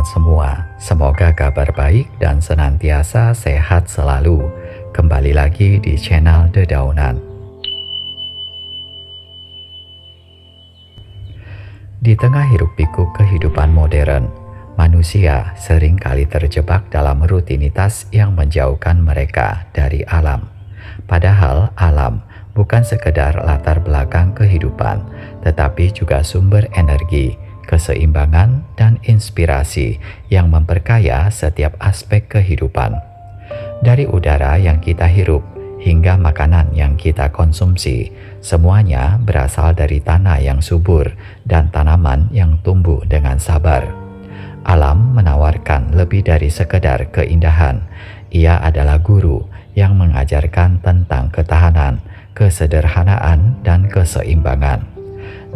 semua, semoga kabar baik dan senantiasa sehat selalu. Kembali lagi di channel Dedaunan. Di tengah hiruk-pikuk kehidupan modern, manusia sering kali terjebak dalam rutinitas yang menjauhkan mereka dari alam. Padahal alam bukan sekedar latar belakang kehidupan, tetapi juga sumber energi, keseimbangan, dan inspirasi yang memperkaya setiap aspek kehidupan. Dari udara yang kita hirup hingga makanan yang kita konsumsi, semuanya berasal dari tanah yang subur dan tanaman yang tumbuh dengan sabar. Alam menawarkan lebih dari sekedar keindahan. Ia adalah guru yang mengajarkan tentang ketahanan, kesederhanaan, dan keseimbangan.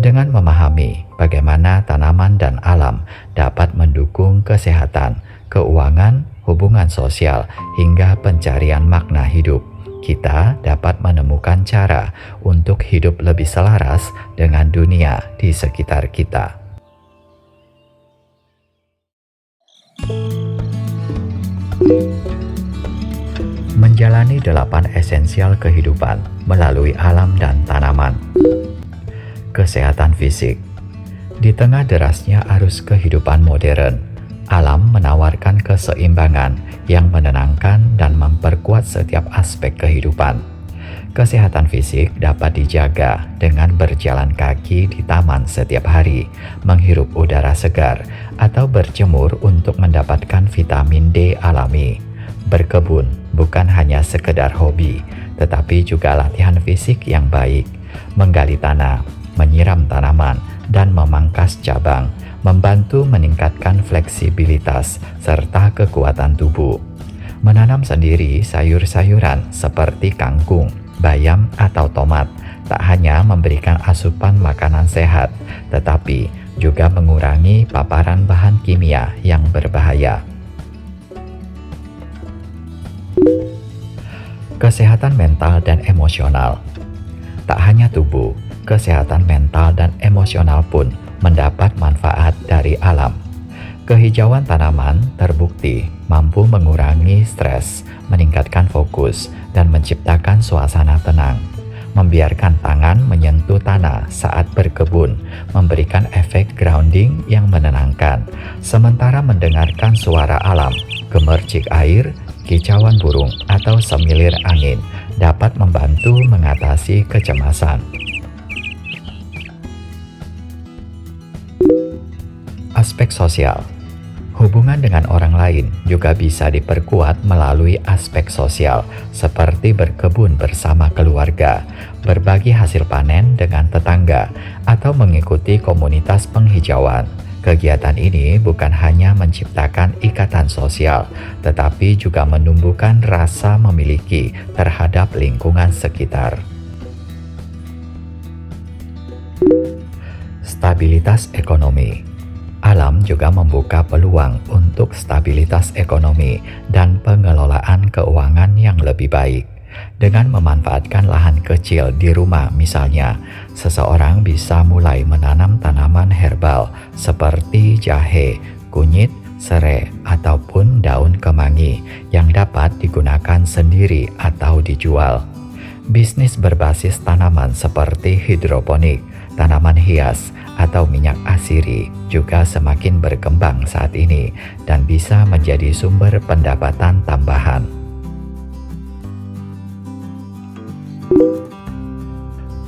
Dengan memahami bagaimana tanaman dan alam dapat mendukung kesehatan, keuangan, hubungan sosial, hingga pencarian makna hidup, kita dapat menemukan cara untuk hidup lebih selaras dengan dunia di sekitar kita. Menjalani 8 esensial kehidupan melalui alam dan tanaman. Kesehatan fisik. Di tengah derasnya arus kehidupan modern, alam menawarkan keseimbangan yang menenangkan dan memperkuat setiap aspek kehidupan. Kesehatan fisik dapat dijaga dengan berjalan kaki di taman setiap hari, menghirup udara segar, atau berjemur untuk mendapatkan vitamin D alami. Berkebun bukan hanya sekedar hobi, tetapi juga latihan fisik yang baik. Menggali tanah, menyiram tanaman, dan memangkas cabang, membantu meningkatkan fleksibilitas serta kekuatan tubuh. Menanam sendiri sayur-sayuran seperti kangkung, bayam, atau tomat tak hanya memberikan asupan makanan sehat, tetapi juga mengurangi paparan bahan kimia yang berbahaya. Kesehatan mental dan emosional. Tak hanya tubuh, kesehatan mental dan emosional pun mendapat manfaat dari alam. Kehijauan tanaman terbukti mampu mengurangi stres, meningkatkan fokus, dan menciptakan suasana tenang. Membiarkan tangan menyentuh tanah saat berkebun memberikan efek grounding yang menenangkan, sementara mendengarkan suara alam, gemercik air, kicauan burung, atau semilir angin dapat membantu mengatasi kecemasan. Aspek sosial. Hubungan dengan orang lain juga bisa diperkuat melalui aspek sosial, seperti berkebun bersama keluarga, berbagi hasil panen dengan tetangga, atau mengikuti komunitas penghijauan. Kegiatan ini bukan hanya menciptakan ikatan sosial, tetapi juga menumbuhkan rasa memiliki terhadap lingkungan sekitar. Stabilitas ekonomi. Alam juga membuka peluang untuk stabilitas ekonomi dan pengelolaan keuangan yang lebih baik. Dengan memanfaatkan lahan kecil di rumah misalnya, seseorang bisa mulai menanam tanaman herbal seperti jahe, kunyit, serai, ataupun daun kemangi yang dapat digunakan sendiri atau dijual. Bisnis berbasis tanaman seperti hidroponik, tanaman hias, atau minyak asiri juga semakin berkembang saat ini dan bisa menjadi sumber pendapatan tambahan.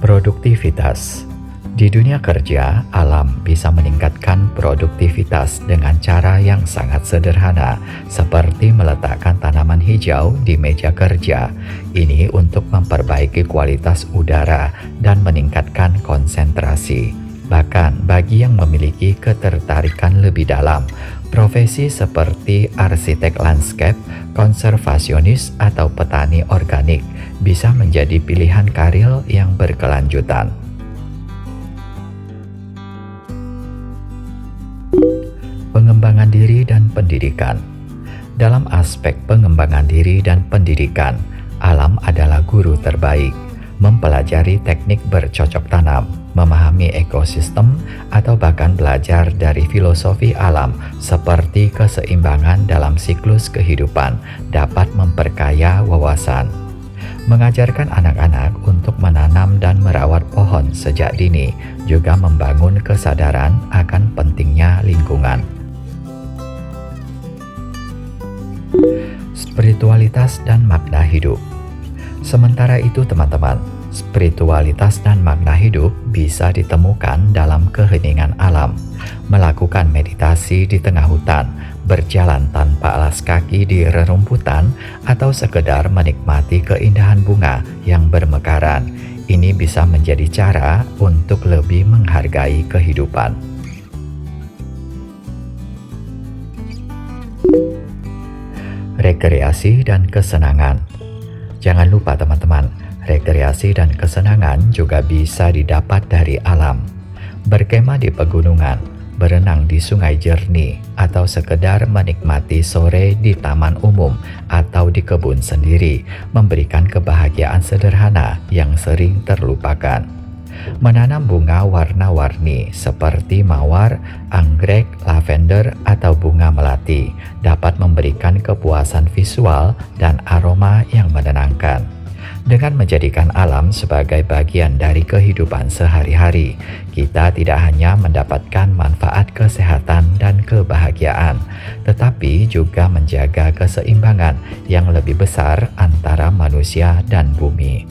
Produktivitas. Di dunia kerja, alam bisa meningkatkan produktivitas dengan cara yang sangat sederhana, seperti meletakkan tanaman hijau di meja kerja. Ini untuk memperbaiki kualitas udara dan meningkatkan konsentrasi. Bahkan bagi yang memiliki ketertarikan lebih dalam, profesi seperti arsitek landscape, konservasionis, atau petani organik bisa menjadi pilihan karir yang berkelanjutan. Pengembangan diri dan pendidikan. Dalam aspek pengembangan diri dan pendidikan, alam adalah guru terbaik. Mempelajari teknik bercocok tanam, memahami ekosistem, atau bahkan belajar dari filosofi alam seperti keseimbangan dalam siklus kehidupan dapat memperkaya wawasan. Mengajarkan anak-anak untuk menanam dan merawat pohon sejak dini juga membangun kesadaran akan pentingnya lingkungan. Spiritualitas dan makna hidup. Sementara itu teman-teman, spiritualitas dan makna hidup bisa ditemukan dalam keheningan alam, melakukan meditasi di tengah hutan, berjalan tanpa alas kaki di rerumputan, atau sekedar menikmati keindahan bunga yang bermekaran. Ini bisa menjadi cara untuk lebih menghargai kehidupan. Rekreasi dan kesenangan. Jangan lupa teman-teman, rekreasi dan kesenangan juga bisa didapat dari alam. Berkemah di pegunungan, berenang di sungai jernih, atau sekedar menikmati sore di taman umum atau di kebun sendiri memberikan kebahagiaan sederhana yang sering terlupakan. Menanam bunga warna-warni seperti mawar, anggrek, lavender, atau bunga melati dapat memberikan kepuasan visual dan aroma yang menenangkan. Dengan menjadikan alam sebagai bagian dari kehidupan sehari-hari, kita tidak hanya mendapatkan manfaat kesehatan dan kebahagiaan, tetapi juga menjaga keseimbangan yang lebih besar antara manusia dan bumi.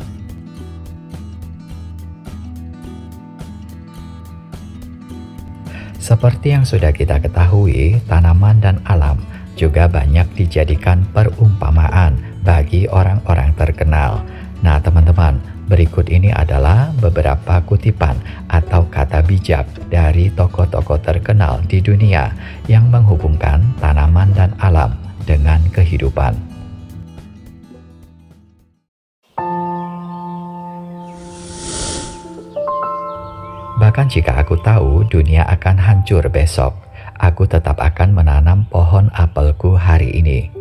Seperti yang sudah kita ketahui, tanaman dan alam juga banyak dijadikan perumpamaan bagi orang-orang terkenal. Nah teman-teman, berikut ini adalah beberapa kutipan atau kata bijak dari tokoh-tokoh terkenal di dunia yang menghubungkan tanaman dan alam dengan kehidupan. Bahkan jika aku tahu dunia akan hancur besok, aku tetap akan menanam pohon apelku hari ini.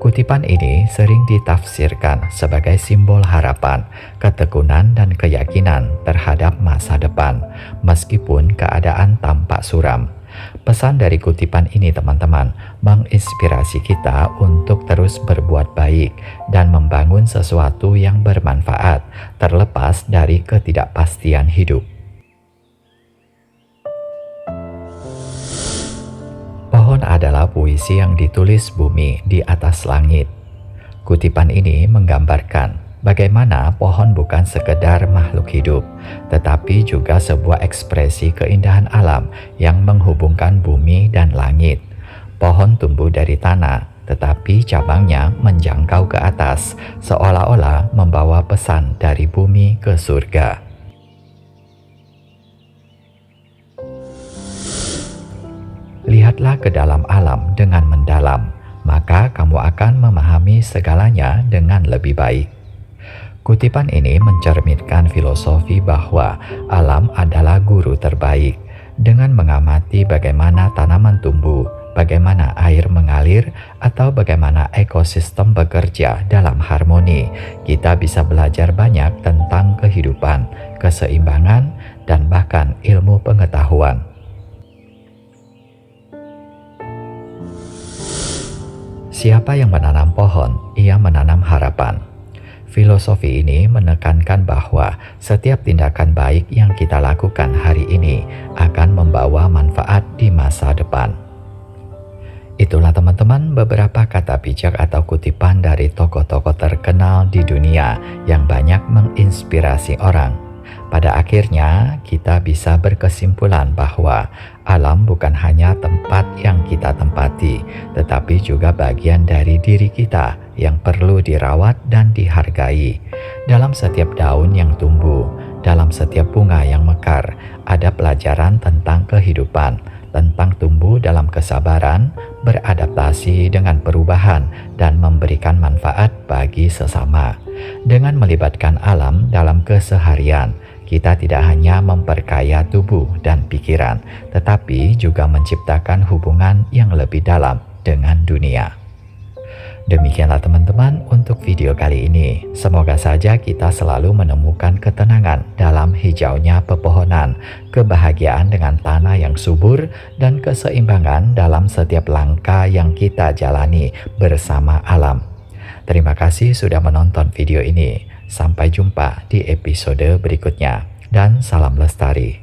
Kutipan ini sering ditafsirkan sebagai simbol harapan, ketekunan, dan keyakinan terhadap masa depan, meskipun keadaan tampak suram. Pesan dari kutipan ini teman-teman menginspirasi kita untuk terus berbuat baik dan membangun sesuatu yang bermanfaat, terlepas dari ketidakpastian hidup. Pohon adalah puisi yang ditulis bumi di atas langit. Kutipan ini menggambarkan bagaimana pohon bukan sekedar makhluk hidup, tetapi juga sebuah ekspresi keindahan alam yang menghubungkan bumi dan langit. Pohon tumbuh dari tanah, tetapi cabangnya menjangkau ke atas, seolah-olah membawa pesan dari bumi ke surga. Lihatlah ke dalam alam dengan mendalam, maka kamu akan memahami segalanya dengan lebih baik. Kutipan ini mencerminkan filosofi bahwa alam adalah guru terbaik. Dengan mengamati bagaimana tanaman tumbuh, bagaimana air mengalir, atau bagaimana ekosistem bekerja dalam harmoni, kita bisa belajar banyak tentang kehidupan, keseimbangan, dan bahkan ilmu pengetahuan. Siapa yang menanam pohon, ia menanam harapan. Filosofi ini menekankan bahwa setiap tindakan baik yang kita lakukan hari ini akan membawa manfaat di masa depan. Itulah teman-teman beberapa kata bijak atau kutipan dari tokoh-tokoh terkenal di dunia yang banyak menginspirasi orang. Pada akhirnya, kita bisa berkesimpulan bahwa alam bukan hanya tempat yang kita tempati, tetapi juga bagian dari diri kita yang perlu dirawat dan dihargai. Dalam setiap daun yang tumbuh, dalam setiap bunga yang mekar, ada pelajaran tentang kehidupan, tentang tumbuh dalam kesabaran, beradaptasi dengan perubahan, dan memberikan manfaat bagi sesama. Dengan melibatkan alam dalam keseharian, kita tidak hanya memperkaya tubuh dan pikiran, tetapi juga menciptakan hubungan yang lebih dalam dengan dunia. Demikianlah teman-teman untuk video kali ini. Semoga saja kita selalu menemukan ketenangan dalam hijaunya pepohonan, kebahagiaan dengan tanah yang subur, dan keseimbangan dalam setiap langkah yang kita jalani bersama alam. Terima kasih sudah menonton video ini. Sampai jumpa di episode berikutnya. Dan salam lestari.